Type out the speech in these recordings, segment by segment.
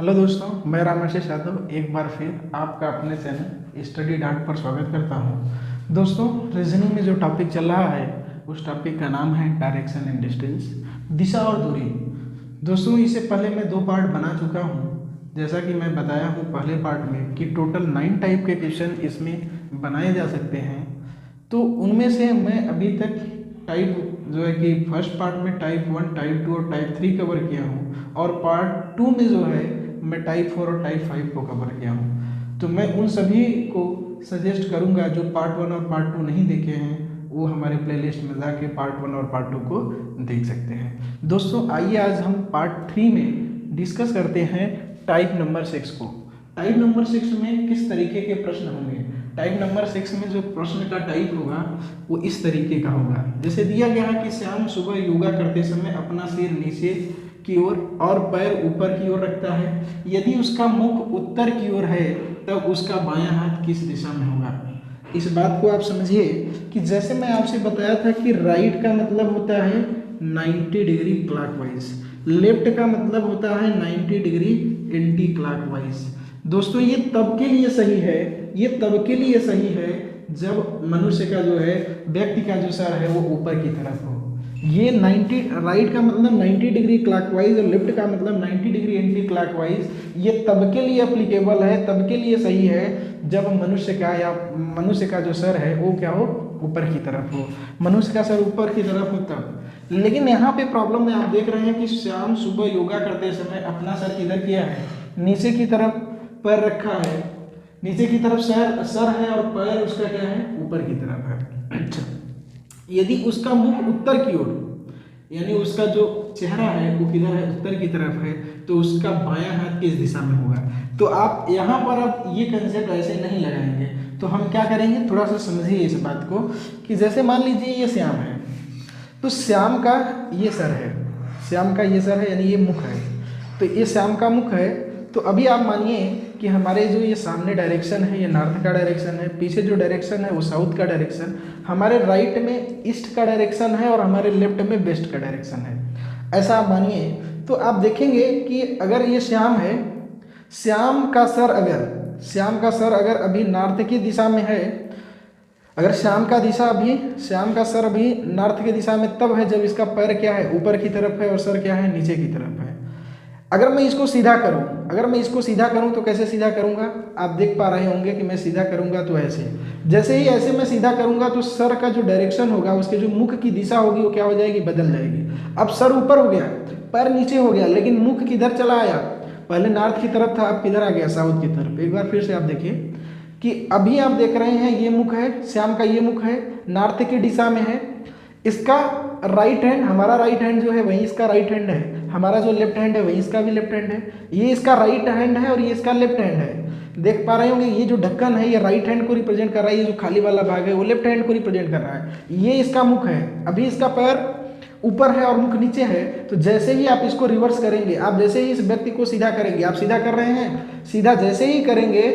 Hello दोस्तों, मैं रामेश यादव एक बार फिर आपका अपने चैनल स्टडी डाट पर स्वागत करता हूं। दोस्तों, रीजनिंग में जो टॉपिक चल रहा है उस टॉपिक का नाम है डायरेक्शन एंड डिस्टेंस, दिशा और दूरी। दोस्तों, इससे पहले मैं 2 पार्ट बना चुका हूं। जैसा कि मैं बताया हूं पहले पार्ट में कि टोटल 9 टाइप के क्वेश्चन इसमें बनाए जा सकते हैं। तो उनमें से मैं अभी तक टाइप जो है कि फर्स्ट पार्ट में टाइप 1, टाइप 2 और टाइप 3 कवर किया हूँ, और पार्ट 2 में जो है मैं टाइप 4 और टाइप 5 को कवर किया हूँ। तो मैं उन सभी को सजेस्ट करूँगा जो पार्ट 1 और पार्ट 2 नहीं देखे हैं वो हमारे प्लेलिस्ट में जाके पार्ट 1 और पार्ट 2 को देख सकते हैं। दोस्तों, आइए आज हम पार्ट 3 में डिस्कस करते हैं टाइप नंबर 6 को। टाइप नंबर 6 में किस तरीके के प्रश्न होंगे। टाइप नंबर 6 में जो प्रश्न का टाइप होगा वो इस तरीके का होगा। जैसे दिया गया है कि श्याम सुबह योगा करते समय अपना सिर नीचे की ओर और पैर ऊपर की ओर रखता है। यदि उसका मुख उत्तर की ओर है तब उसका बायां हाथ किस दिशा में होगा। इस बात को आप समझिए कि जैसे मैं आपसे बताया था कि राइट का मतलब होता है 90 डिग्री क्लॉकवाइज, लेफ्ट का मतलब होता है 90 डिग्री एंटी क्लॉकवाइज। दोस्तों, ये तब के लिए सही है, ये तब के लिए सही है जब मनुष्य का जो है, व्यक्ति का जो सर है वो ऊपर की तरफ हो। ये 90 राइट का मतलब 90 डिग्री क्लॉकवाइज और लेफ्ट का मतलब 90 डिग्री एंटी क्लॉकवाइज। ये तब के लिए एप्लीकेबल है, तब के लिए सही है जब मनुष्य का जो सर है वो क्या हो, ऊपर की तरफ हो। मनुष्य का सर ऊपर की तरफ हो तब। लेकिन यहाँ पे प्रॉब्लम में आप देख रहे हैं कि श्याम सुबह योगा करते समय अपना सर किधर किया है, नीचे की तरफ पैर रखा है, नीचे की तरफ सर है और पैर उसका क्या है, ऊपर की तरफ है। अच्छा, यदि उसका मुख उत्तर की ओर, यानी उसका जो चेहरा है वो किधर है, उत्तर की तरफ है, तो उसका बायां हाथ किस दिशा में होगा। तो आप यहाँ पर अब ये कंसेप्ट ऐसे नहीं लगाएंगे। तो हम क्या करेंगे, थोड़ा सा समझिए इस बात को कि जैसे मान लीजिए ये श्याम है, तो श्याम का ये सर है, श्याम का ये सर है यानी ये मुख है, तो ये श्याम का मुख है। तो अभी आप मानिए कि हमारे जो ये सामने डायरेक्शन है ये नॉर्थ का डायरेक्शन है, पीछे जो डायरेक्शन है वो साउथ का डायरेक्शन, हमारे राइट में ईस्ट का डायरेक्शन है और हमारे लेफ्ट में वेस्ट का डायरेक्शन है, ऐसा आप मानिए। तो आप देखेंगे कि अगर ये श्याम है, श्याम का सर अगर अभी नॉर्थ की दिशा में है, अगर श्याम का सर अभी नॉर्थ की दिशा में तब है जब इसका पैर क्या है, ऊपर की तरफ है और सर क्या है, नीचे की तरफ है। अगर मैं इसको सीधा करूं तो कैसे सीधा करूंगा, आप देख पा रहे होंगे कि मैं सीधा करूंगा तो ऐसे, जैसे ही ऐसे मैं सीधा करूंगा तो सर का जो डायरेक्शन होगा, उसके जो मुख की दिशा होगी वो क्या हो जाएगी, बदल जाएगी। अब सर ऊपर हो गया, पैर नीचे हो गया, लेकिन मुख किधर चला आया, पहले नॉर्थ की तरफ था, अब किधर आ गया, साउथ की तरफ। एक बार फिर से आप देखिए कि अभी आप देख रहे हैं ये मुख है, श्याम का ये मुख है, नॉर्थ की दिशा में है। इसका राइट हैंड, हमारा राइट हैंड जो है वही इसका राइट हैंड है, हमारा जो लेफ्ट हैंड है वही इसका भी लेफ्ट हैंड है। ये इसका राइट हैंड है और ये इसका लेफ्ट हैंड है। देख पा रहे होंगे ये जो ढक्कन है ये राइट हैंड को रिप्रेजेंट कर रहा है, ये जो खाली वाला भाग है वो लेफ्ट हैंड को रिप्रेजेंट कर रहा है। ये इसका मुख है, अभी इसका पैर ऊपर है और मुख नीचे है। तो जैसे ही आप इसको रिवर्स करेंगे, आप जैसे ही इस व्यक्ति को सीधा करेंगे, आप सीधा कर रहे हैं, सीधा जैसे ही करेंगे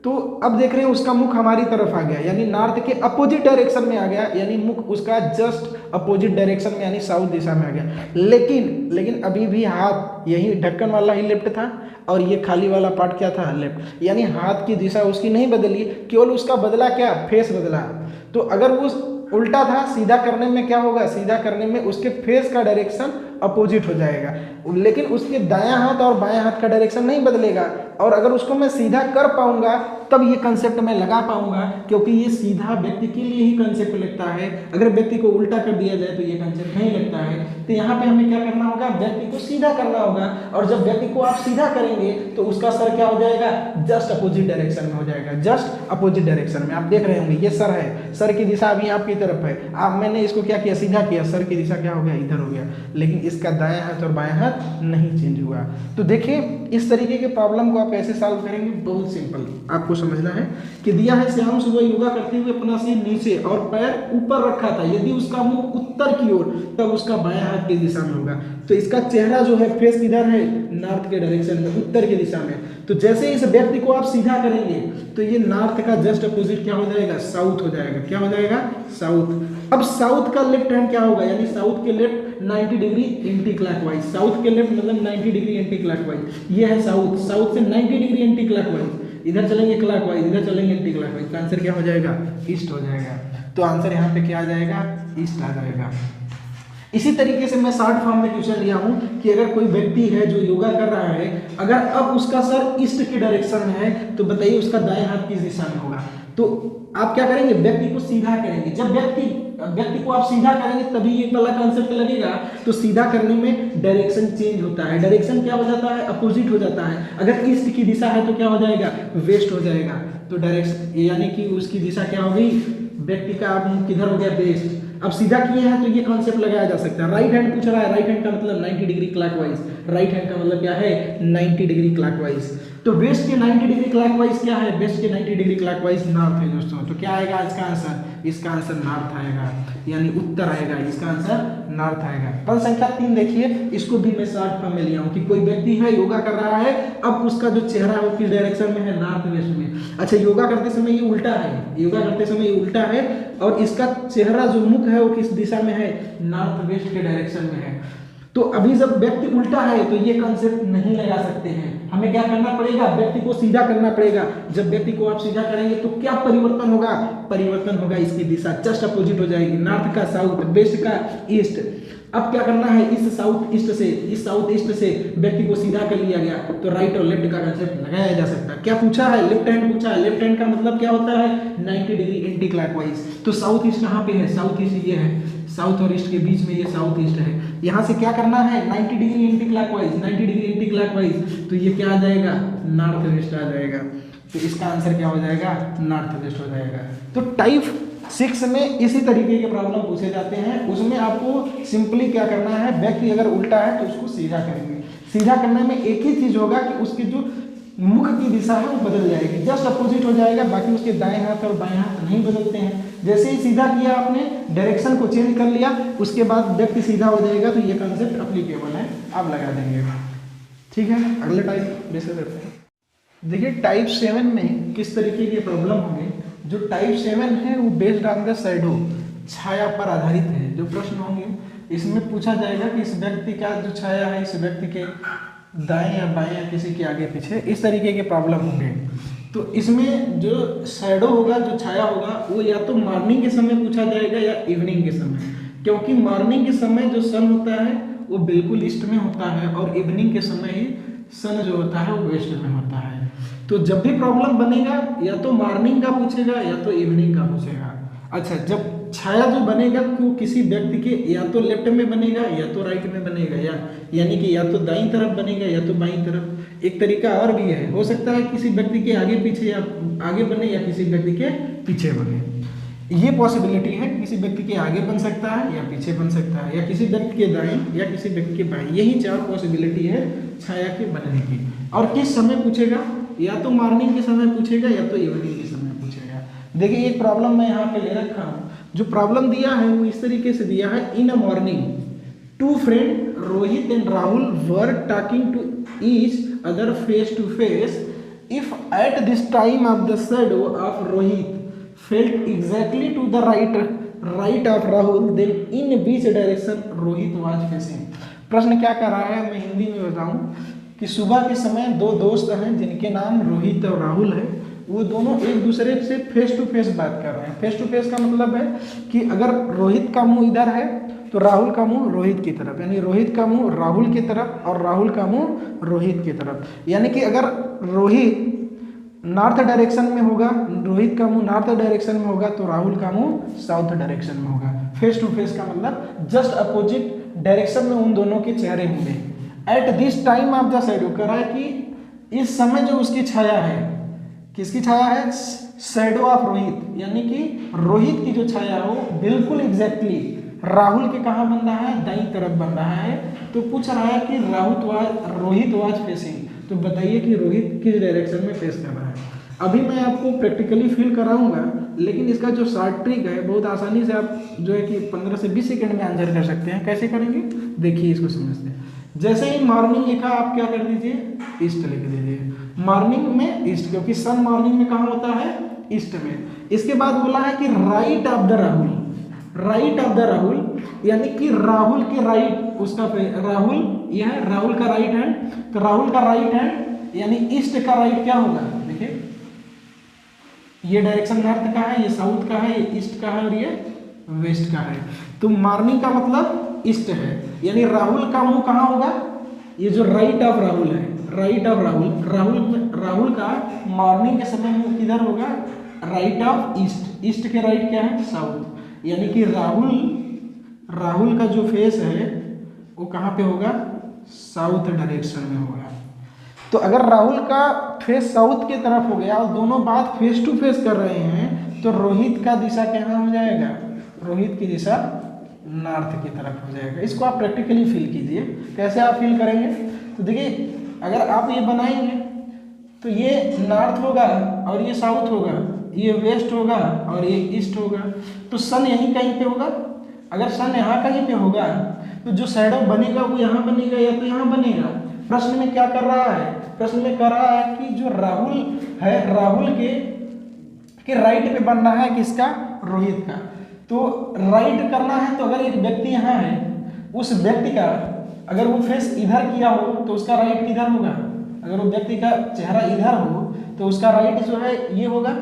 तो अब देख रहे हैं उसका मुख हमारी तरफ आ गया, यानी नॉर्थ के अपोजिट डायरेक्शन में आ गया, यानी मुख उसका जस्ट अपोजिट डायरेक्शन में यानी साउथ दिशा में आ गया। लेकिन अभी भी हाथ यही ढक्कन वाला ही लेफ्ट था और ये खाली वाला पार्ट क्या था, लेफ्ट, यानी हाथ की दिशा उसकी नहीं बदली, केवल उसका बदला क्या, फेस बदला। तो अगर वो उल्टा था, सीधा करने में क्या होगा, सीधा करने में उसके फेस का डायरेक्शन अपोजिट हो जाएगा, लेकिन उसके दायां हाथ और बायां हाथ का डायरेक्शन नहीं बदलेगा। और अगर उसको मैं सीधा कर पाऊंगा तब ये कंसेप्ट मैं लगा पाऊंगा, क्योंकि ये सीधा व्यक्ति के लिए ही कंसेप्ट लगता है। अगर व्यक्ति को उल्टा कर दिया जाए तो ये कंसेप्ट नहीं लगता है। तो यहाँ पे हमें क्या करना होगा, व्यक्ति को सीधा करना होगा, और जब व्यक्ति को आप सीधा करेंगे तो उसका सर क्या हो जाएगा, जस्ट अपोजिट डायरेक्शन में हो जाएगा, जस्ट अपोजिट डायरेक्शन में। आप देख रहे होंगे ये सर है, सर की दिशा अभी आपकी तरफ है, अब मैंने इसको क्या किया, सीधा किया, सर की दिशा क्या हो गया, इधर हो गया, लेकिन इसका दायां हाथ और बायां हाथ नहीं चेंज हुआ। तो देखिए इस तरीके के प्रॉब्लम को आप कैसे सॉल्व करेंगे, बहुत सिंपल आपको समझना है कि दिया है श्याम सुबह योगा करते हुए अपना सिर नीचे और पैर ऊपर रखा था, यदि उसका मुंह उत्तर की ओर तब उसका बायां हाथ किस दिशा में होगा। तो इसका चेहरा जो है, फेस किधर है, नॉर्थ के डायरेक्शन में, उत्तर की दिशा में। तो जैसे इस व्यक्ति को आप सीधा करेंगे तो ये नॉर्थ का जस्ट अपोजिट क्या हो जाएगा, साउथ हो जाएगा। क्या हो जाएगा, साउथ। अब साउथ का लेफ्ट हैंड क्या होगा, यानी साउथ के left 90 degree anti clockwise, south के लेफ्ट मतलब 90 डिग्री एंटी क्लॉकवाइज। ये है साउथ, साउथ से 90 डिग्री एंटी क्लॉकवाइज, इधर चलेंगे क्लॉकवाइज, इधर चलेंगे एंटी क्लॉकवाइज, तो आंसर क्या हो जाएगा? ईस्ट हो जाएगा। तो आंसर यहाँ पे क्या आ जाएगा? ईस्ट आ जाएगा। इसी तरीके से मैं शॉर्ट फॉर्म में क्वेश्चन लिया हूँ कि अगर कोई व्यक्ति है जो योगा कर रहा है, अगर अब उसका सर ईस्ट की डायरेक्शन में है, तो बताइए उसका दाएं हाथ किस दिशा में होगा? तो आप क्या करेंगे? व्यक्ति को सीधा करेंगे। जब व्यक्ति को आप सीधा करेंगे तभी ये वाला कॉन्सेप्ट लगेगा। तो सीधा करने में डायरेक्शन चेंज होता है, डायरेक्शन क्या हो जाता है? अपोजिट हो जाता है। अगर ईस्ट की दिशा है तो क्या हो जाएगा? वेस्ट हो जाएगा। तो डायरेक्शन यानी कि उसकी दिशा क्या हो गई? व्यक्ति का अब किधर हो गया? वेस्ट। अब सीधा किए हैं तो ये कॉन्सेप्ट लगाया जा सकता है। राइट हैंड पूछ रहा है, राइट हैंड का मतलब 90 डिग्री क्लॉकवाइज, राइट हैंड का मतलब क्या है? 90 डिग्री क्लॉकवाइज। तो वेस्ट के 90 डिग्री क्लॉकवाइज क्या है? वेस्ट के 90 डिग्री क्लॉकवाइज नॉर्थ है दोस्तों। तो क्या आएगा इसका आंसर? इसका आंसर नॉर्थ आएगा, यानी उत्तर आएगा। इसका आंसर नॉर्थ आएगा। प्रश्न संख्या 3 देखिए, इसको भी मैं शॉर्ट फॉर्म में लिया हूँ कि कोई व्यक्ति है योगा कर रहा है, अब उसका जो चेहरा है वो किस डायरेक्शन में है? नॉर्थ वेस्ट में। अच्छा, योगा करते समय ये उल्टा है, योगा करते समय ये उल्टा है, और इसका चेहरा जो मुख है वो किस दिशा में है? नॉर्थ वेस्ट के डायरेक्शन में है। तो अभी जब व्यक्ति उल्टा है तो ये कॉन्सेप्ट नहीं लगा सकते हैं। हमें क्या करना पड़ेगा? व्यक्ति को सीधा करना पड़ेगा। जब व्यक्ति को आप सीधा करेंगे तो क्या परिवर्तन होगा? परिवर्तन होगा, इसकी दिशा जस्ट अपोजिट हो जाएगी। नॉर्थ का साउथ, वेस्ट का ईस्ट। अब क्या करना है? इस साउथ ईस्ट से व्यक्ति को सीधा कर लिया गया, तो राइट और लेफ्ट का कंसेप्ट लगाया जा सकता है। क्या पूछा है? लेफ्ट हैंड पूछा है। लेफ्ट हैंड का मतलब क्या होता है? 90 डिग्री एंटी क्लॉकवाइज। तो साउथ ईस्ट कहाँ पे है? साउथ ईस्ट ये है, साउथ और ईस्ट के बीच में ये साउथ ईस्ट है। यहाँ से क्या करना है? 90 degree anti clockwise, 90 degree anti clockwise. तो ये क्या आ जाएगा? नॉर्थ वेस्ट आ जाएगा। तो इसका आंसर क्या हो जाएगा? नॉर्थ वेस्ट हो जाएगा। तो टाइप 6 में इसी तरीके के प्रॉब्लम पूछे जाते हैं। उसमें आपको सिंपली क्या करना है? व्यक्ति अगर उल्टा है तो उसको सीधा करेंगे। सीधा करने में एक ही चीज होगा कि उसकी जो मुख की दिशा है वो बदल जाएगी, जस्ट अपोजिट हो जाएगा। बाकी उसके दाएं हाथ और बाएं हाथ नहीं बदलते हैं। जैसे ही सीधा किया आपने, डायरेक्शन को चेंज कर लिया, उसके बाद व्यक्ति सीधा हो जाएगा। तो ये कंसेप्ट अप्लीकेबल है, आप लगा देंगे। ठीक है, अगले टाइप डिस्कस करते हैं। देखिए टाइप 7 में किस तरीके के प्रॉब्लम होंगे। जो टाइप 7 है वो बेस्ड ऑन द शैडो, छाया पर आधारित है। जो प्रश्न होंगे इसमें पूछा जाएगा कि इस व्यक्ति का जो छाया है, इस व्यक्ति के दाएं या बाएं या किसी के आगे पीछे, इस तरीके के प्रॉब्लम होंगे। तो इसमें जो शैडो होगा, जो छाया होगा, वो या तो मॉर्निंग के समय पूछा जाएगा या इवनिंग के समय। क्योंकि मॉर्निंग के समय जो सन होता है वो बिल्कुल ईस्ट में होता है, और इवनिंग के समय ही सन जो होता है वो वेस्ट में होता है। तो जब भी प्रॉब्लम बनेगा या तो मॉर्निंग का पूछेगा या तो इवनिंग का पूछेगा। अच्छा, जब छाया जो बनेगा वो किसी व्यक्ति के या तो लेफ्ट में बनेगा या तो राइट में बनेगा, यानी कि या तो दाईं तरफ बनेगा या तो बाईं तरफ। एक तरीका और भी है, हो सकता है किसी व्यक्ति के आगे पीछे या आगे बने या किसी व्यक्ति के पीछे बने। ये पॉसिबिलिटी है, किसी व्यक्ति के आगे बन सकता है या पीछे बन सकता है, या किसी व्यक्ति के दाएं या किसी व्यक्ति के बाएं। यही 4 पॉसिबिलिटी है छाया के बनने की। और किस समय पूछेगा? या तो मॉर्निंग के समय पूछेगा या तो इवनिंग के समय पूछेगा। देखिए एक प्रॉब्लम मैं यहाँ पे ले रखा हूँ। जो प्रॉब्लम दिया है वो इस तरीके से दिया है। In a morning 2 friend Rohit and Rahul were talking to each other face to face. If at this time of the shadow of Rohit felt exactly to the right of Rahul, then in which direction Rohit was facing. प्रश्न क्या कर रहा है, मैं हिंदी में बताऊं कि सुबह के समय 2 दोस्त हैं जिनके नाम रोहित और राहुल है। वो दोनों एक दूसरे से फेस टू फेस बात कर रहे हैं। फेस टू फेस का मतलब है कि अगर रोहित का मुंह इधर है तो राहुल का मुंह रोहित की तरफ, यानी रोहित का मुंह राहुल की तरफ और राहुल का मुंह रोहित की तरफ। यानी कि अगर रोहित नॉर्थ डायरेक्शन में होगा, रोहित का मुंह नॉर्थ डायरेक्शन में होगा, तो राहुल का मुंह साउथ डायरेक्शन में होगा। फेस टू फेस का मतलब जस्ट अपोजिट डायरेक्शन में उन दोनों के चेहरे होंगे। Eight this time of the shadow कह रहा है कि इस समय जो उसकी छाया है, किसकी छाया है? शैडो ऑफ रोहित, यानी कि रोहित की जो छाया हो बिल्कुल एग्जैक्टली राहुल के कहाँ बन रहा है? दाईं तरफ बन रहा है। तो पूछ रहा है कि रोहित वाज फेसिंग। तो बताइए कि रोहित किस डायरेक्शन में फेस कर रहा है। अभी मैं आपको प्रैक्टिकली फील कराऊंगा, लेकिन इसका जो शॉर्ट ट्रिक है बहुत आसानी से आप जो है कि 15 से 20 सेकंड में आंसर कर सकते हैं। कैसे करेंगे देखिए, इसको समझते हैं। जैसे ही मॉर्निंग लिखा आप क्या कर दीजिए? ईस्ट लिख दीजिए। मॉर्निंग में ईस्ट, क्योंकि सन मॉर्निंग में कहाँ होता है? ईस्ट में। इसके बाद बोला है कि right of the Rahul, right of the Rahul, यानी कि राहुल के राइट उसका राहुल, यह है राहुल का राइट हैंड, तो राहुल का राइट हैंड यानी ईस्ट का राइट क्या होगा, देखिए ये डायरेक्शन नॉर्थ का है, ये साउथ का है, ये ईस्ट का है और ये वेस्ट का है। तो मॉर्निंग का मतलब ईस्ट है, यानी राहुल का मुंह कहाँ होगा, ये जो राइट ऑफ राहुल है, राइट ऑफ राहुल का मॉर्निंग के समय मुंह किधर होगा, राइट ऑफ ईस्ट, ईस्ट के राइट क्या है, साउथ, यानी कि राहुल का जो फेस है वो कहाँ पे होगा, साउथ डायरेक्शन में होगा। तो अगर राहुल का फेस साउथ की तरफ हो गया और दोनों बात फेस टू फेस कर रहे हैं तो रोहित का दिशा क्या हो जाएगा, रोहित की दिशा नॉर्थ की तरफ हो जाएगा। इसको आप प्रैक्टिकली फील कीजिए, कैसे आप फील करेंगे, तो देखिए अगर आप ये बनाएंगे तो ये नॉर्थ होगा और ये साउथ होगा, ये वेस्ट होगा और ये ईस्ट होगा, तो सन यहीं कहीं पे होगा। अगर सन यहाँ कहीं पे होगा तो जो शैडो बनेगा वो यहाँ बनेगा या तो यहाँ बनेगा। प्रश्न में क्या कर रहा है, प्रश्न में कर रहा है कि जो राहुल है, राहुल के राइट पे बनना है किसका, रोहित का। तो राइट करना है तो अगर एक व्यक्ति यहाँ है, उस व्यक्ति का अगर वो फेस इधर किया हो तो उसका राइट किधर होगा, अगर वो व्यक्ति का चेहरा इधर हो तो उसका राइट जो है ये होगा,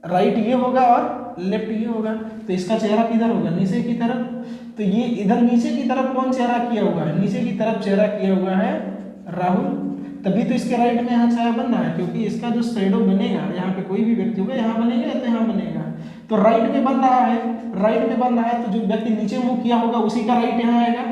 राइट ये होगा और लेफ्ट ये होगा। तो इसका चेहरा किधर होगा, नीचे की तरफ। तो ये इधर नीचे की तरफ कौन चेहरा किया हुआ है, नीचे की तरफ चेहरा किया हुआ है राहुल, तभी तो इसके राइट में यहाँ छाया बन रहा है, क्योंकि इसका जो शैडो बनेगा यहाँ पे कोई भी व्यक्ति होगा, यहाँ बनेगा या तो यहाँ बनेगा। तो राइट में बन रहा है, राइट में बन रहा है, तो जो व्यक्ति नीचे मुंह किया होगा उसी का राइट यहाँ आएगा,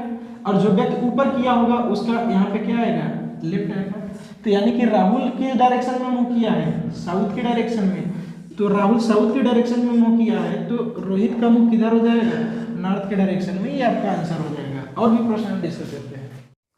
और जो व्यक्ति ऊपर किया होगा उसका यहाँ पे क्या आएगा, लेफ्ट आएगा। तो यानी कि राहुल के डायरेक्शन में मुंह किया है, साउथ के डायरेक्शन में, तो राहुल साउथ के डायरेक्शन में मुंह किया है, तो रोहित का मुंह किधर हो जाएगा, नॉर्थ के डायरेक्शन में। ये आपका आंसर हो जाएगा। और भी प्रश्न हम डिस्कस करते हैं।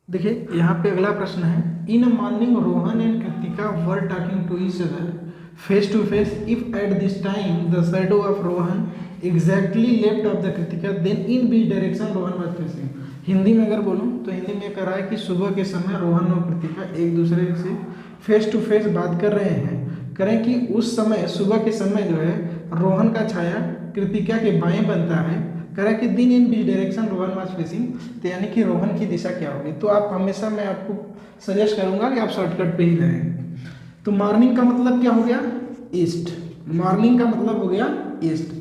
देखिए यहाँ पे अगला प्रश्न है, in morning Rohan and Kritika were talking to each other face to face, if at this time the shadow of Rohan exactly left of the Kritika, then in which direction Rohan was facing. Hindi में अगर बोलूँ तो हिंदी में कह रहा है कि सुबह के समय रोहन और कृतिका एक दूसरे से फेस टू फेस बात कर रहे हैं। करें कि उस समय सुबह के समय जो है रोहन का छाया कृतिका के बाएं बनता है। करें कि दिन इन which direction Rohan was facing, तो यानी कि रोहन की दिशा क्या होगी। तो आप हमेशा मैं आपको सजेस्ट करूंगा कि आप शॉर्टकट पे ही जाएं। तो मॉर्निंग का मतलब क्या हो गया, ईस्ट, मॉर्निंग का मतलब हो गया ईस्ट।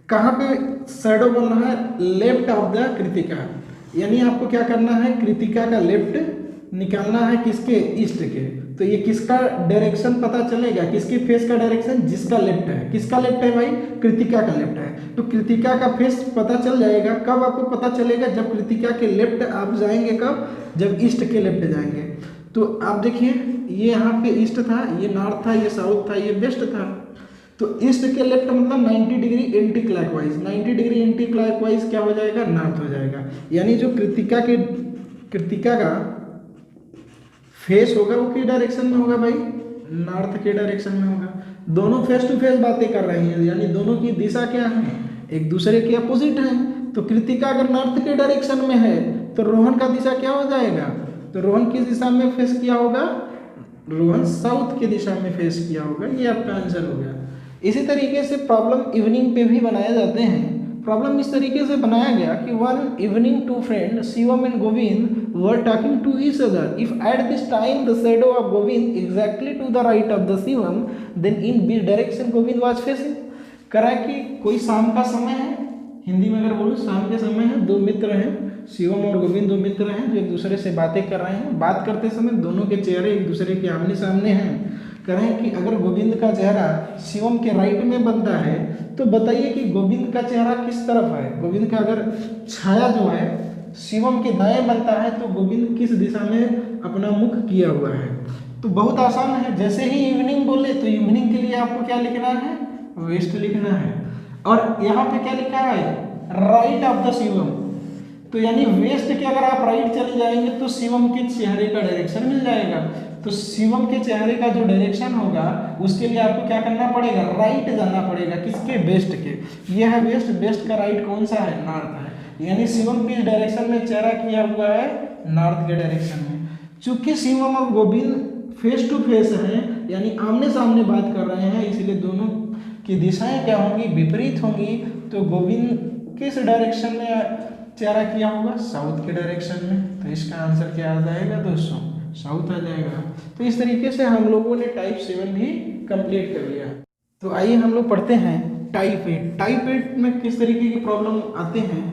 कहाँ पे शैडो बन रहा है, लेफ्ट ऑफ द कृतिका, यानी आपको क्या करना है, कृतिका का लेफ्ट निकालना है, किसके, ईस्ट के। तो ये किसका डायरेक्शन पता चलेगा, किसके फेस का डायरेक्शन, जिसका लेफ्ट है। किसका लेफ्ट है भाई, कृतिका का लेफ्ट है। तो कृतिका का फेस पता चल जाएगा। कब आपको पता चलेगा, जब कृतिका के लेफ्ट आप जाएंगे, कब, जब ईस्ट के लेफ्ट जाएंगे। तो आप देखिए ये यहाँ पे ईस्ट था, ये नॉर्थ था, ये साउथ था, ये वेस्ट था। तो ईस्ट के लेफ्ट मतलब 90 degree anti clockwise, 90 degree anti clockwise क्या हो जाएगा, नॉर्थ हो जाएगा। यानी जो कृतिका का फेस होगा वो किस डायरेक्शन में होगा भाई, नॉर्थ के डायरेक्शन में होगा। दोनों फेस टू फेस बातें कर रहे हैं, यानी दोनों की दिशा क्या है, एक दूसरे के अपोजिट है। तो कृतिका अगर नॉर्थ के डायरेक्शन में है तो रोहन का दिशा क्या हो जाएगा, तो रोहन किस दिशा में फेस किया होगा, रोहन साउथ की दिशा में फेस किया होगा। ये आपका आंसर हो गया। इसी तरीके से प्रॉब्लम इवनिंग पे भी बनाए जाते हैं। प्रॉब्लम इस तरीके से बनाया गया कि one evening two friend Shivam and Govind were talking to each other, if at this time the shadow of Govind exactly to the right of the Shivam, then in which direction Govind was facing. करा कि कोई शाम का समय है, हिंदी में अगर बोलूँ शाम के समय है, दो मित्र हैं, शिवम और गोविंद दो मित्र हैं जो एक दूसरे से बातें कर रहे हैं। बात करते समय दोनों के चेहरे एक दूसरे के आमने सामने हैं। करें कि अगर गोविंद का चेहरा शिवम के राइट में बनता है तो बताइए कि गोविंद का चेहरा किस तरफ है। गोविंद का अगर छाया जो है शिवम के दाएं बनता है तो गोविंद किस दिशा में अपना मुख किया हुआ है। तो बहुत आसान है, जैसे ही इवनिंग बोले तो इवनिंग के लिए आपको क्या लिखना है, वेस्ट लिखना है। और यहाँ पे क्या लिखा है, राइट ऑफ द शिवम। तो यानी वेस्ट के अगर आप राइट चले जाएंगे तो शिवम के चेहरे का डायरेक्शन मिल जाएगा। तो शिवम के चेहरे का जो डायरेक्शन होगा उसके लिए आपको क्या करना पड़ेगा, राइट जाना पड़ेगा। किसके, वेस्ट के। ये है वेस्ट, वेस्ट का राइट कौन सा है, नॉर्थ है। यानी शिवम के डायरेक्शन में चेहरा किया हुआ है नॉर्थ के डायरेक्शन में। चूंकि शिवम और गोविंद फेस टू फेस हैं, यानी आमने सामने बात कर रहे हैं, इसलिए दोनों की दिशाएं क्या होंगी, विपरीत होंगी। तो गोविंद किस डायरेक्शन में चेहरा किया होगा? साउथ के डायरेक्शन में। तो इसका आंसर क्या आ जाएगा दोस्तों? साउथ आ जाएगा। तो इस तरीके से हम लोगों ने टाइप 7 भी कंप्लीट कर लिया। तो आइए हम लोग पढ़ते हैं टाइप 8। टाइप 8 में किस तरीके के प्रॉब्लम आते हैं,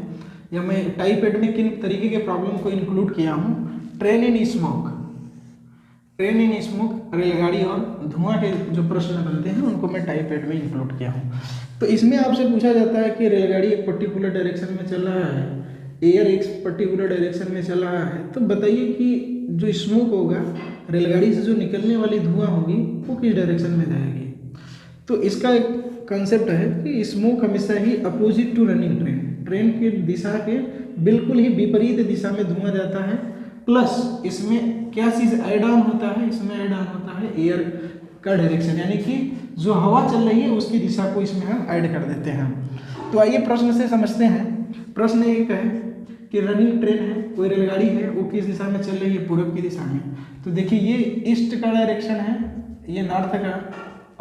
या मैं टाइप 8 में किन तरीके के प्रॉब्लम को इंक्लूड किया हूँ? Train in smoke, train in smoke, रेलगाड़ी और धुआं के जो प्रश्न बनते हैं उनको मैं टाइप 8 में इंक्लूड किया हूँ। तो इसमें आपसे पूछा जाता है कि रेलगाड़ी एक पर्टिकुलर डायरेक्शन में चल रहा है, एयर एक पर्टिकुलर डायरेक्शन में चल रहा है, तो बताइए कि जो स्मोक होगा, रेलगाड़ी से जो निकलने वाली धुआं होगी वो किस डायरेक्शन में जाएगी? तो इसका एक कंसेप्ट है कि स्मोक हमेशा ही opposite to running train, train की दिशा के बिल्कुल ही विपरीत दिशा में धुआं जाता है। प्लस इसमें क्या चीज़ ऐड ऑन होता है? इसमें ऐड ऑन होता है एयर का डायरेक्शन, यानी कि जो हवा चल रही है उसकी दिशा को इसमें हम ऐड कर देते हैं। तो आइए प्रश्न से समझते हैं। प्रश्न एक है कि रनिंग ट्रेन है, कोई रेलगाड़ी है, वो किस दिशा में चल रही है? पूर्व की दिशा में। तो देखिए ये ईस्ट का डायरेक्शन है, ये नॉर्थ का,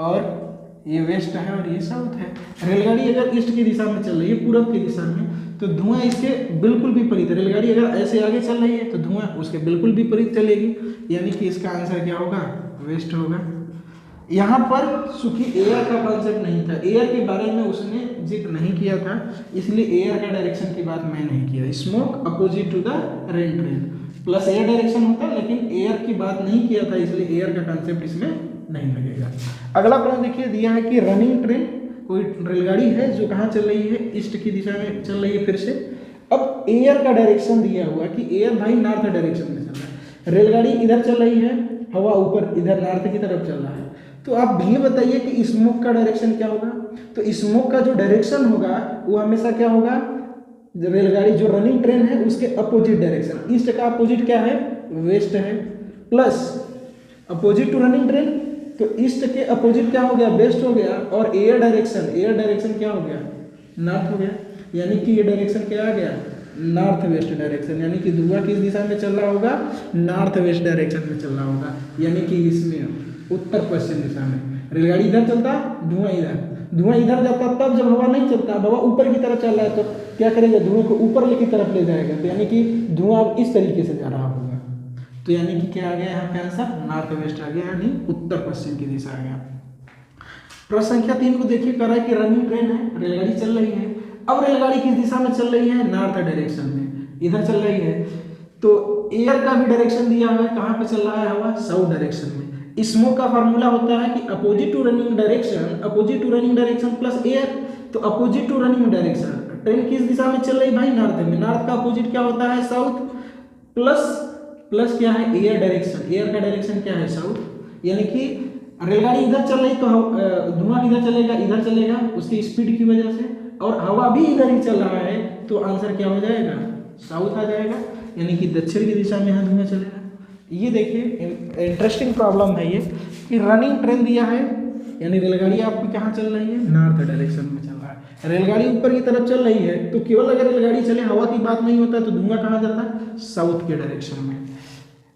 और ये वेस्ट है और ये साउथ है। रेलगाड़ी अगर ईस्ट की दिशा में चल रही है, पूर्व की दिशा में, तो धुआं इसके बिल्कुल विपरीत है। रेलगाड़ी अगर ऐसे आगे चल रही है तो धुआं उसके बिल्कुल विपरीत चलेगी, यानी कि इसका आंसर क्या होगा? वेस्ट होगा। यहाँ पर चूंकि एयर का कॉन्सेप्ट नहीं था, एयर के बारे में उसने जिक्र नहीं किया था, इसलिए एयर का डायरेक्शन की बात मैं नहीं किया। Smoke opposite to the rain train, plus air direction होता, लेकिन एयर की बात नहीं किया था, इसलिए एयर का कॉन्सेप्ट इसमें नहीं लगेगा। अगला प्रश्न देखिए, दिया है कि रनिंग ट्रेन, कोई रेलगाड़ी है जो कहाँ चल रही है? ईस्ट की दिशा में चल रही है फिर से। अब एयर का डायरेक्शन दिया हुआ कि एयर भाई नॉर्थ डायरेक्शन में चल रहा है, रेलगाड़ी इधर चल रही है, हवा ऊपर इधर नॉर्थ की तरफ चल रहा है। तो आप भी बताइए कि स्मोक का डायरेक्शन क्या होगा? तो स्मोक का जो डायरेक्शन होगा वो हमेशा क्या होगा? रेलगाड़ी जो रनिंग ट्रेन है उसके अपोजिट डायरेक्शन। ईस्ट का अपोजिट क्या है? वेस्ट है। Plus opposite to running train, तो ईस्ट के अपोजिट क्या हो गया? वेस्ट हो गया। और एयर डायरेक्शन क्या हो गया? नॉर्थ हो गया। यानी कि ये डायरेक्शन क्या आ गया? नॉर्थ वेस्ट डायरेक्शन, यानी कि धुआं किस दिशा में चल रहा होगा? नॉर्थ वेस्ट डायरेक्शन में चल रहा होगा, यानी कि इसमें उत्तर पश्चिम दिशा में। रेलगाड़ी इधर चलता, धुआं इधर जाता, तब जब हवा नहीं चलता, हवा ऊपर की तरफ चल रहा है तो क्या करेगा? धुएं को ऊपर की तरफ ले जाएगा, तो यानी कि धुआं अब इस तरीके से जा रहा होगा। तो यानी कि क्या आ गया यहाँ पे आंसर? नॉर्थ वेस्ट आ गया, यानी उत्तर पश्चिम की दिशा आ गया। प्रश्न संख्या 3 को देखिए, कह रहा है कि रनिंग ट्रेन है, रेलगाड़ी चल रही है। अब रेलगाड़ी किस दिशा में चल रही है? नॉर्थ डायरेक्शन में, इधर चल रही है। तो एयर का भी डायरेक्शन दिया हुआ है, कहाँ पे चल रहा है हवा? साउथ डायरेक्शन में। स्मोक का फार्मूला होता है कि opposite to running direction plus air. तो opposite to running direction, train किस दिशा में चल रही भाई? नॉर्थ में। नॉर्थ का अपोजिट क्या होता है? साउथ। प्लस क्या है? एयर डायरेक्शन, एयर का डायरेक्शन क्या है? साउथ। यानी कि रेलगाड़ी इधर चल रही तो धुआं किधर चलेगा? इधर चलेगा, उसकी स्पीड की वजह से, और हवा भी इधर ही चल रहा है, तो आंसर क्या हो जाएगा? साउथ आ जाएगा, यानी कि दक्षिण की दिशा में यहाँ धुआं चलेगा। ये देखिए इंटरेस्टिंग प्रॉब्लम है ये, कि रनिंग ट्रेन दिया है, यानी रेलगाड़ी आपकी कहाँ चल रही है? नॉर्थ डायरेक्शन में चल रहा है। रेलगाड़ी ऊपर की तरफ चल रही है, तो केवल अगर रेलगाड़ी चले, हवा की बात नहीं होता, तो धुआं कहाँ जाता है? साउथ के डायरेक्शन में।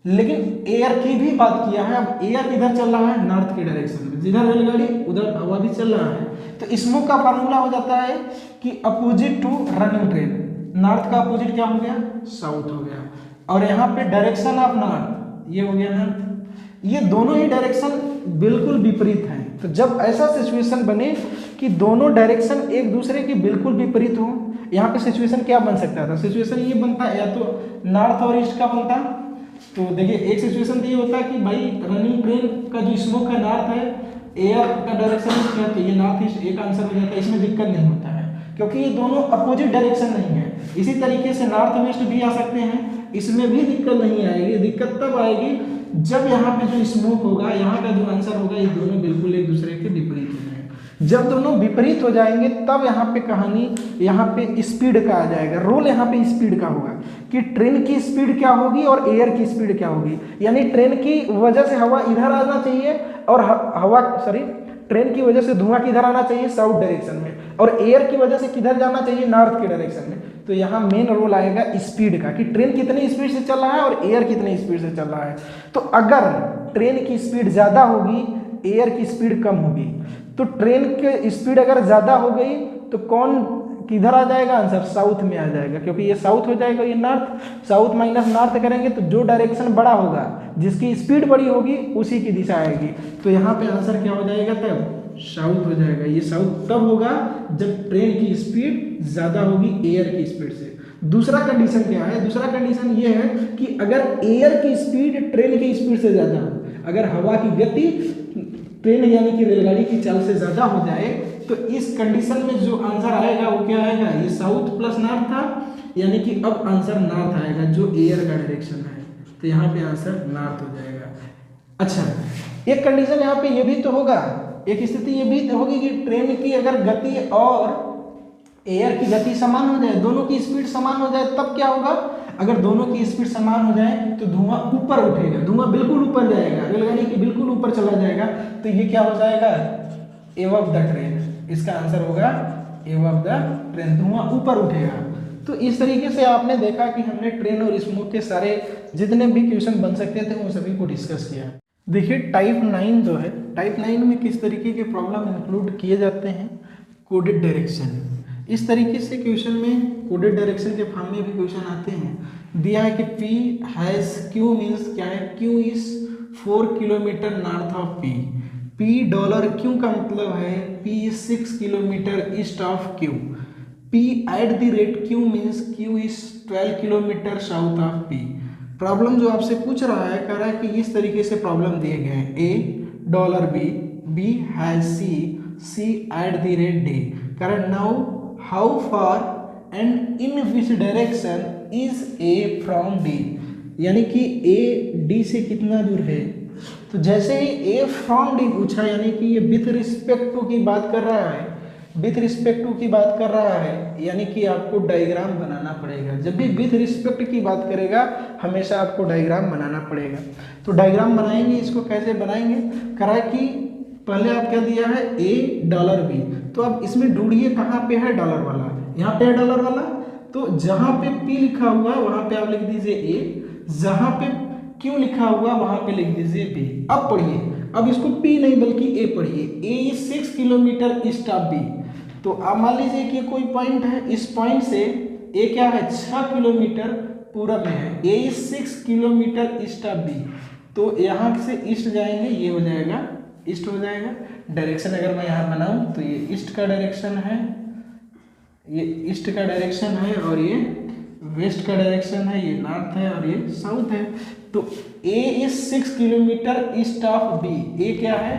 लेकिन एयर की भी बात किया है, अब एयर इधर चल रहा है नॉर्थ के डायरेक्शन में, जिधर रेलगाड़ी उधर हवा भी चल रहा है। तो स्मोक का फार्मूला हो जाता है कि opposite to running train, north का अपोजिट क्या हो गया? साउथ हो गया। और यहाँ पे डायरेक्शन ऑफ नॉर्थ, ये हो गया नॉर्थ। ये दोनों ही डायरेक्शन बिल्कुल विपरीत हैं। तो जब ऐसा सिचुएशन बने कि दोनों डायरेक्शन एक दूसरे के बिल्कुल विपरीत हो, यहाँ पे सिचुएशन क्या बन सकता था? सिचुएशन ये बनता है, या तो नॉर्थ और ईस्ट का बनता। तो देखिए एक सिचुएशन तो ये होता है कि भाई रनिंग ट्रेन का जो स्मोक है नॉर्थ है, एयर का डायरेक्शन क्या है? ये नॉर्थ ईस्ट, एक आंसर हो जाता है। इसमें दिक्कत नहीं होता है, क्योंकि ये दोनों अपोजिट डायरेक्शन नहीं है। इसी तरीके से नॉर्थ वेस्ट भी आ सकते हैं, इसमें भी दिक्कत नहीं आएगी। दिक्कत तब आएगी जब यहाँ पे जो स्मोक होगा, यहाँ का जो आंसर होगा, ये दोनों बिल्कुल एक दूसरे के विपरीत हो जाएंगे। जब दोनों विपरीत हो जाएंगे तब यहाँ पे कहानी, यहाँ पे स्पीड का आ जाएगा। रोल यहाँ पे स्पीड का होगा कि ट्रेन की स्पीड क्या होगी और एयर की स्पीड क्या होगी। यानी ट्रेन की वजह से हवा इधर आना चाहिए, और ट्रेन की वजह से धुआं किधर आना चाहिए? साउथ डायरेक्शन में। और एयर की वजह से किधर जाना चाहिए? नॉर्थ के डायरेक्शन में। तो यहाँ मेन रोल आएगा स्पीड का, कि ट्रेन कितनी स्पीड से चल रहा है और एयर कितनी स्पीड से चल रहा है। तो अगर ट्रेन की स्पीड ज़्यादा होगी, एयर की स्पीड कम होगी, तो ट्रेन की स्पीड अगर ज़्यादा हो गई तो कौन किधर आ जाएगा आंसर, साउथ में आ जाएगा, क्योंकि ये साउथ हो जाएगा, ये नॉर्थ, साउथ माइनस नॉर्थ करेंगे तो जो डायरेक्शन बड़ा होगा, जिसकी स्पीड बड़ी होगी उसी की दिशा आएगी। तो यहाँ पे आंसर क्या हो जाएगा, तब साउथ हो जाएगा। ये साउथ तब होगा जब ट्रेन की स्पीड ज़्यादा होगी एयर की स्पीड से। दूसरा कंडीशन क्या है, दूसरा कंडीशन ये है कि अगर एयर की स्पीड ट्रेन की स्पीड से ज़्यादा हो, अगर हवा की गति ट्रेन यानी कि रेलगाड़ी की चाल से ज़्यादा हो जाए, तो इस कंडीशन में जो आंसर आएगा वो क्या आएगा, ये साउथ प्लस नॉर्थ था, यानी कि अब आंसर नॉर्थ आएगा जो एयर का डायरेक्शन है, तो यहाँ पे आंसर नॉर्थ हो जाएगा। अच्छा, एक कंडीशन यहाँ पे ये भी तो होगा, एक स्थिति ये भी होगी कि ट्रेन की अगर गति और एयर की गति समान हो जाए, दोनों की स्पीड समान हो जाए, तब क्या होगा, अगर दोनों की स्पीड समान हो जाए तो धुआं ऊपर उठेगा, धुआं बिल्कुल ऊपर जाएगा, रेलगाड़ी की बिल्कुल ऊपर चला जाएगा, तो ये क्या हो जाएगा, एबव द ट्रेन। इसका आंसर होगा एबव द ट्रेन, धुआं ऊपर उठेगा। तो इस तरीके से आपने देखा कि हमने ट्रेन और स्मूथ के सारे जितने भी क्वेश्चन बन सकते थे उन सभी को डिस्कस किया। देखिए टाइप 9 जो है, टाइप 9 में किस तरीके के प्रॉब्लम इंक्लूड किए जाते हैं, कोडेड डायरेक्शन। इस तरीके से क्वेश्चन में कोडेड डायरेक्शन के फॉर्म में भी क्वेश्चन आते हैं। दिया है कि P हैज Q मीन्स क्या है, Q is 4 kilometre north of P। P dollar Q का मतलब है P is 6 kilometre east of Q। P at the rate Q means Q is 12 kilometre south of P। Problem जो आपसे पूछ रहा है, कह रहा है कि इस तरीके से प्रॉब्लम दिए गए हैं, A dollar B has C at the rate D। Correct, now how far and in which direction is A from D, यानी कि A D से कितना दूर है। तो जैसे ही A फ्रॉम D पूछा, यानी कि ये विथ रिस्पेक्ट टू की बात कर रहा है, विथ रिस्पेक्ट टू की बात कर रहा है, यानी कि आपको डायग्राम बनाना पड़ेगा। जब भी विथ रिस्पेक्ट की बात करेगा हमेशा आपको डायग्राम बनाना पड़ेगा। तो डायग्राम बनाएंगे, इसको कैसे बनाएंगे, करा कि पहले आप क्या दिया है, A डॉलर B, तो अब इसमें ढूंढिए कहाँ पे है डॉलर वाला, यहाँ पे है डॉलर वाला, तो जहाँ पे P लिखा हुआ है वहाँ पे आप लिख दीजिए A, जहाँ पे Q लिखा हुआ वहाँ पे लिख दीजिए B। अब पढ़िए, अब इसको P नहीं बल्कि A पढ़िए, A is 6 kilometre east of B। तो आप मान लीजिए कि कोई पॉइंट है, इस पॉइंट से A क्या है, 6 किलोमीटर पूरब में है, A is 6 kilometre east of B। तो यहाँ से ईस्ट जाएंगे, ये हो जाएगा ईस्ट हो जाएगा। डायरेक्शन अगर मैं यहाँ बनाऊँ तो ये ईस्ट का डायरेक्शन है, ये ईस्ट का डायरेक्शन है, और ये वेस्ट का डायरेक्शन है, ये नॉर्थ है और ये साउथ है। तो A is 6 kilometre east of B। A क्या है,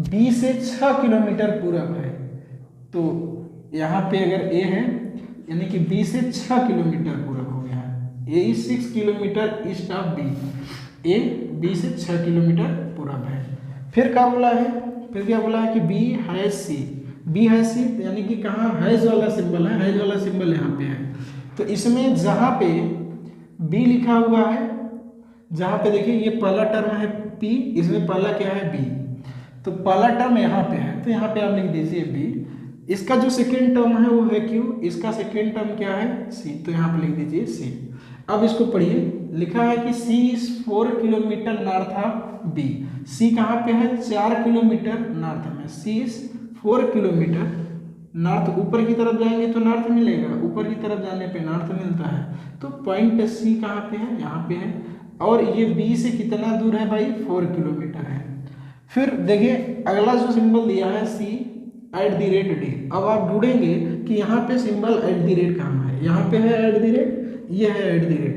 B से 6 किलोमीटर पूरब है। तो यहाँ पे अगर A है यानी कि B से 6 किलोमीटर पूरब हो गया है। A is 6 kilometre east of B। A B से 6 किलोमीटर पूरब है। फिर क्या बोला है, फिर क्या बोला है कि B has C। B has C यानी कि कहाँ हैज वाला सिंबल है, हैज वाला सिंबल यहाँ पे है। तो इसमें जहाँ पे B लिखा हुआ है, जहाँ पे देखिए ये पहला टर्म है P, इसमें पहला क्या है B, तो पहला टर्म यहाँ पे है, तो यहाँ पे आप लिख दीजिए B। इसका जो सेकेंड टर्म है वो है Q, इसका सेकेंड टर्म क्या है C, तो यहाँ पे लिख दीजिए C। अब इसको पढ़िए, लिखा है कि C is 4 kilometre north of B। C कहाँ पे है, 4 किलोमीटर नॉर्थ में। C इज 4 किलोमीटर नॉर्थ, ऊपर की तरफ जाएंगे तो नॉर्थ मिलेगा, ऊपर की तरफ जाने पे नॉर्थ मिलता है। तो पॉइंट C कहाँ पे है, यहाँ पे है, और ये B से कितना दूर है भाई, 4 किलोमीटर है। फिर देखिए अगला जो सिंबल दिया है C at the rate D। अब आप ढूंढेंगे कि यहाँ पे सिंबल एट द रेट कहाँ है, यहाँ पे है एट द रेट, ये है एट द रेट।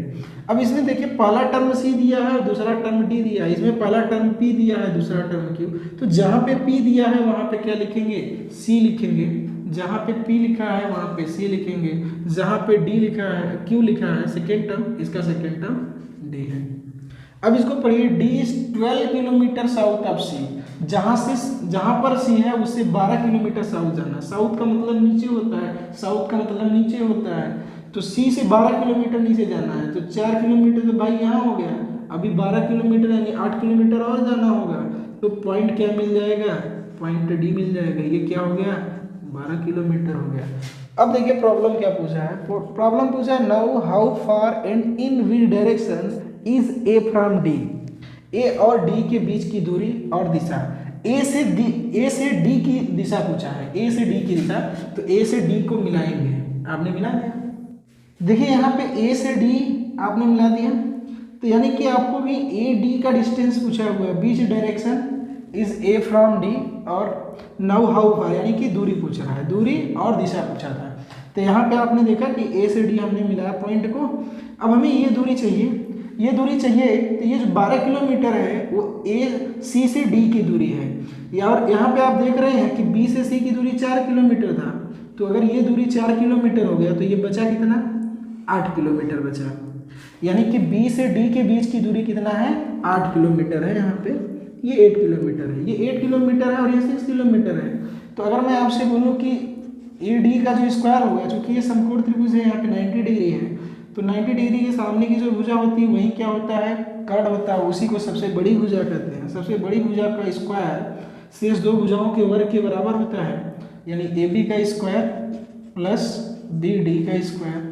अब इसमें देखिए पहला टर्म C दिया है और दूसरा टर्म D दिया है, इसमें पहला टर्म P दिया है, दूसरा टर्म Q। तो जहाँ पे P दिया है वहाँ पे क्या लिखेंगे, C लिखेंगे, जहाँ पे P लिखा है वहाँ पे C लिखेंगे, जहाँ पे D लिखा है, Q लिखा है सेकेंड टर्म, इसका सेकेंड टर्म D है। अब इसको पढ़िए, D is 12 kilometre south of C। जहाँ पर C है उससे 12 किलोमीटर साउथ जाना। साउथ का मतलब नीचे होता है, साउथ का मतलब नीचे होता है, तो C से 12 किलोमीटर नीचे जाना है। तो 4 किलोमीटर तो भाई यहाँ हो गया, अभी 12 किलोमीटर यानी 8 किलोमीटर और जाना होगा। तो पॉइंट क्या मिल जाएगा, पॉइंट D मिल जाएगा। ये क्या हो गया, 12 किलोमीटर हो गया। अब देखिए प्रॉब्लम क्या पूछा है, प्रॉब्लम पूछा है now how far and in which direction is A from D। A और D के बीच की दूरी और दिशा। ए से डी की दिशा पूछा है, ए से डी की दिशा, तो ए से डी को मिलाएंगे। आपने मिला दिया, देखिए यहाँ पे ए से डी आपने मिला दिया, तो यानी कि आपको भी ए डी का डिस्टेंस पूछा हुआ है, which direction is A from D, और नाउ हाउ फार यानी कि दूरी पूछ रहा है, दूरी और दिशा पूछा था। तो यहाँ पे आपने देखा कि ए से डी हमने मिलाया पॉइंट को। अब हमें ये दूरी चाहिए, तो ये जो 12 किलोमीटर है वो ए सी से डी की दूरी है, और यहाँ पे आप देख रहे हैं कि बी से सी की दूरी 4 किलोमीटर था, तो अगर ये दूरी 4 किलोमीटर हो गया तो ये बचा कितना, 8 किलोमीटर बचा, यानी कि बी से डी के बीच की दूरी कितना है, 8 किलोमीटर है। यहाँ पे ये 8 किलोमीटर है, ये 8 किलोमीटर है और ये 6 किलोमीटर है। तो अगर मैं आपसे बोलूँ कि ए डी का जो स्क्वायर होगा, चूँकि ये समकोण त्रिभुज है, यहाँ पे 90 डिग्री है, तो 90 डिग्री के सामने की जो भुजा होती है वही क्या होता है, कर्ण होता है, उसी को सबसे बड़ी भुजा कहते हैं। सबसे बड़ी भुजा का स्क्वायर शेष दो भुजाओं के वर्ग के बराबर होता है, यानी ए बी का स्क्वायर प्लस बी डी का स्क्वायर।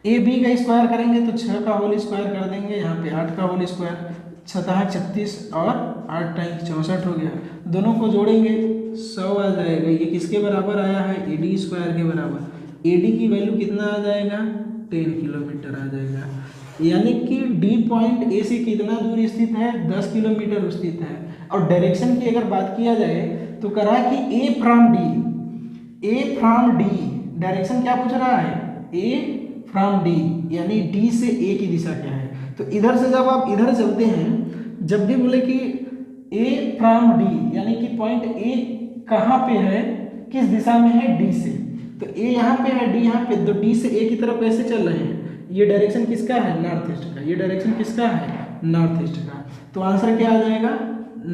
ए बी का स्क्वायर करेंगे तो 6 का होल स्क्वायर कर देंगे, यहाँ पे 8 का होल स्क्वायर, 36 और 8 टाइम 64 हो गया, दोनों को जोड़ेंगे 100 आ जाएगा। ये किसके बराबर आया है, ए डी स्क्वायर के बराबर। ए डी की वैल्यू कितना आ जाएगा, 10 किलोमीटर आ जाएगा, यानी कि डी पॉइंट ए से कितना दूर स्थित है, 10 किलोमीटर स्थित है। और डायरेक्शन की अगर बात किया जाए तो कह रहा है कि ए फ्रॉम डी, डायरेक्शन क्या पूछ रहा है, ए फ्रॉम डी, यानी डी से ए की दिशा क्या है। तो इधर से जब आप इधर चलते हैं, जब भी बोले कि ए फ्रॉम डी, यानी कि पॉइंट ए कहाँ पे है, किस दिशा में है, डी से, तो ए यहाँ पे है, डी यहाँ पे, तो डी से ए की तरफ कैसे चल रहे हैं, ये डायरेक्शन किसका है, नॉर्थ ईस्ट का, ये डायरेक्शन किसका है, नॉर्थ ईस्ट का। तो आंसर क्या आ जाएगा,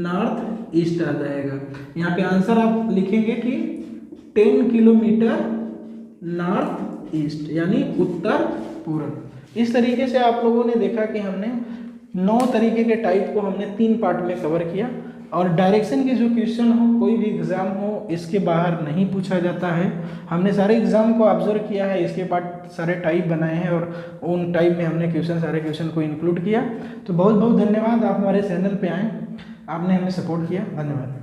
नॉर्थ ईस्ट आ जाएगा। यहाँ पे आंसर आप लिखेंगे कि 10 किलोमीटर नॉर्थ ईस्ट, यानी उत्तर पूर्व। इस तरीके से आप लोगों ने देखा कि हमने 9 तरीके के टाइप को हमने 3 पार्ट में कवर किया, और डायरेक्शन के जो क्वेश्चन हो, कोई भी एग्ज़ाम हो, इसके बाहर नहीं पूछा जाता है। हमने सारे एग्ज़ाम को ऑब्जर्व किया है, इसके बाद सारे टाइप बनाए हैं और उन टाइप में हमने सारे क्वेश्चन को इंक्लूड किया। तो बहुत बहुत धन्यवाद, आप हमारे चैनल पे आएँ, आपने हमें सपोर्ट किया, धन्यवाद।